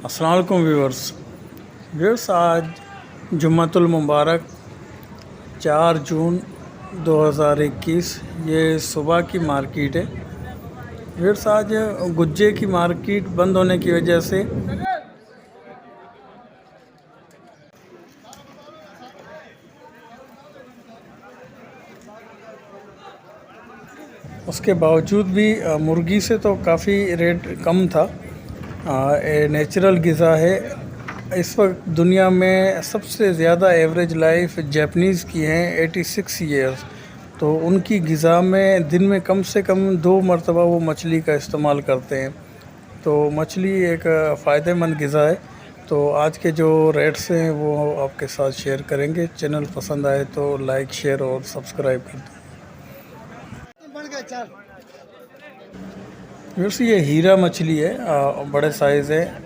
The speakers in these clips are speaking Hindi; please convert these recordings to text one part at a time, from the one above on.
अस्सलाम वालेकुम व्यूअर्स आज जुम्मतुल मुबारक 4 जून 2021 ये सुबह की मार्केट है। व्यूअर्स आज गुज्जे की मार्केट बंद होने की वजह से उसके बावजूद भी मुर्गी से तो काफ़ी रेट कम था। नेचुरल ग़िज़ा है। इस वक्त दुनिया में सबसे ज़्यादा एवरेज लाइफ जापानीज़ की है 86 ईयर्स। तो उनकी ग़िज़ा में दिन में कम से कम 2 मरतबा वो मछली का इस्तेमाल करते हैं। तो मछली एक फ़ायदेमंद ग़िज़ा है। तो आज के जो रेट्स हैं वो आपके साथ शेयर करेंगे। चैनल पसंद आए तो लाइक शेयर और सब्सक्राइब कर दें। वैसे ये हीरा मछली है, बड़े साइज़ है।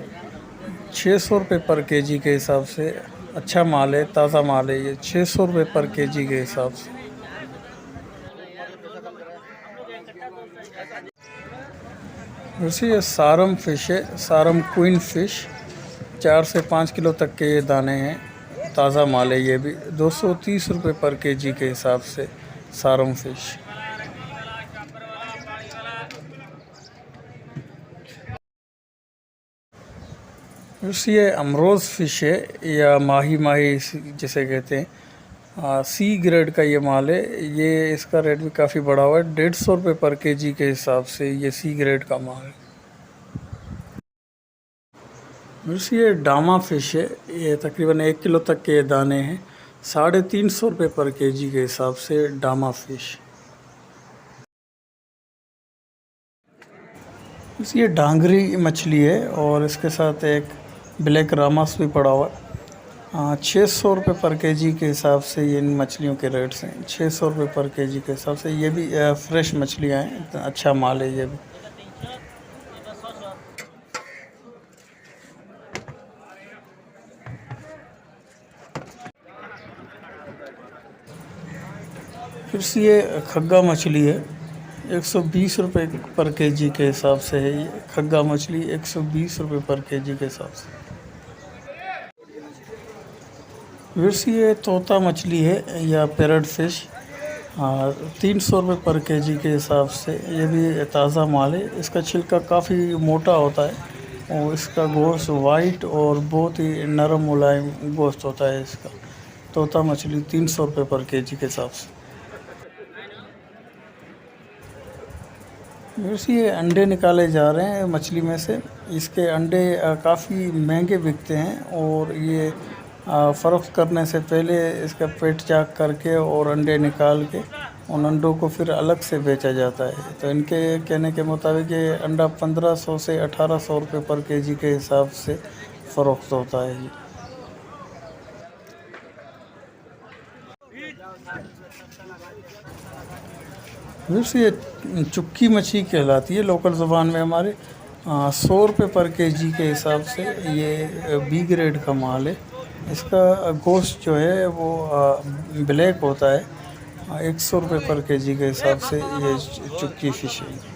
600 रुपये पर केजी के हिसाब से अच्छा माल है, ताज़ा माल है। ये 600 रुपये पर केजी के हिसाब से। वैसे ये सारम फ़िश है, सारम क्वीन फ़िश। 4 से 5 किलो तक के ये दाने हैं। ताज़ा माल है। ये भी 230 रुपये पर केजी के हिसाब से सारम फ़िश। वैसे ये अमरोज़ फ़िश है या माही जिसे कहते हैं। सी ग्रेड का ये माल है। ये इसका रेट भी काफ़ी बढ़ा हुआ है। 150 रुपये पर केजी के हिसाब से ये सी ग्रेड का माल है। वैसे ये डामा फ़िश है। ये तकरीबन 1 किलो तक के दाने हैं। 350 रुपये पर केजी के हिसाब से डामा फ़िश। ये डांगरी मछली है और इसके साथ एक ब्लैक रामस भी पड़ा हुआ है। 600 रुपये पर केजी के हिसाब से ये इन मछलियों के रेट्स हैं। 600 रुपये पर केजी के हिसाब से। ये भी फ्रेश मछलियाँ हैं, अच्छा माल है ये भी। फिर से ये खग्गा मछली है। 120 रुपये पर केजी के हिसाब से है ये खग्गा मछली। 120 रुपये पर केजी के हिसाब से। वैसे ये तोता मछली है या पैरट फ़िश। 300 रुपये पर केजी के हिसाब से। ये भी ताज़ा माल है। इसका छिलका काफ़ी मोटा होता है और इसका गोश्त वाइट और बहुत ही नरम मुलायम गोश्त होता है इसका। तोता मछली 300 रुपये पर केजी के हिसाब से। वैसे ये अंडे निकाले जा रहे हैं मछली में से। इसके अंडे काफ़ी महंगे बिकते हैं और ये फ़रोख्त करने से पहले इसका पेट चाक करके और अंडे निकाल के उन अंडों को फिर अलग से बेचा जाता है। तो इनके कहने के मुताबिक ये अंडा 1500 से 1800 रुपये पर केजी के हिसाब से फ़रोख्त होता है ये। वैसे ये चुक्की मछली कहलाती है लोकल ज़ुबान में हमारे। 100 रुपये पर केजी के हिसाब से ये बी ग्रेड का माल है। इसका गोश्त जो है वो ब्लैक होता है। 100 रुपये पर केजी के हिसाब से ये चुक्की फ़िश है।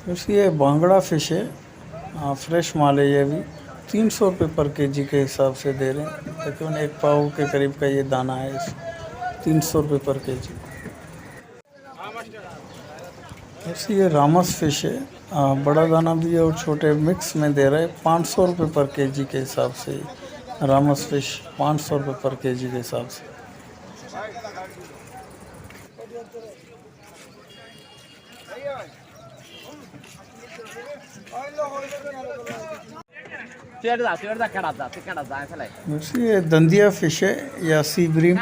वैसे ये बांगड़ा फ़िश है। फ्रेश माल है ये भी। 300 रुपये पर केजी के हिसाब से दे रहे हैं। तकरीबन 1 पाव के करीब का ये दाना है इस 300 रुपये पर केजी। वैसे ये रामस फ़िश है। बड़ा दाना भी है और छोटे मिक्स में दे रहा है। 500 रुपये पर केजी के हिसाब से रामस फ़िश 500 रुपये पर केजी के हिसाब से। वैसे ये दंदिया फ़िश है या सी ब्रीम।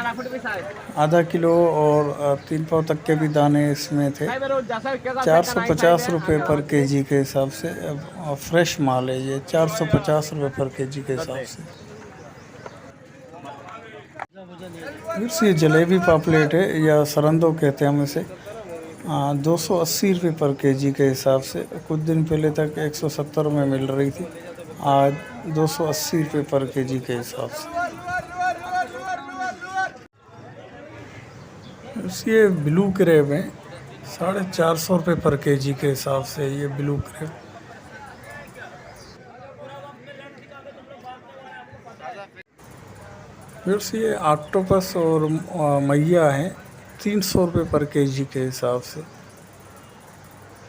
आधा किलो और 3 पाव तक के भी दाने इसमें थे। 450 रुपये पर केजी के हिसाब से फ्रेश माल है ये। 450 रुपये पर केजी के हिसाब से। वैसे ये जलेबी पापलेट है या सरंदो कहते हैं हम इसे। 280 रुपये पर केजी के हिसाब से। कुछ दिन पहले तक 170 में मिल रही थी। आज 280 रुपये पर केजी के हिसाब से। ये ब्लू क्रेब है, 450 रुपये पर केजी के हिसाब से ये ब्लू क्रेब। फिर ये ऑक्टोपस और मैया है, 300 रुपये पर केजी के हिसाब से।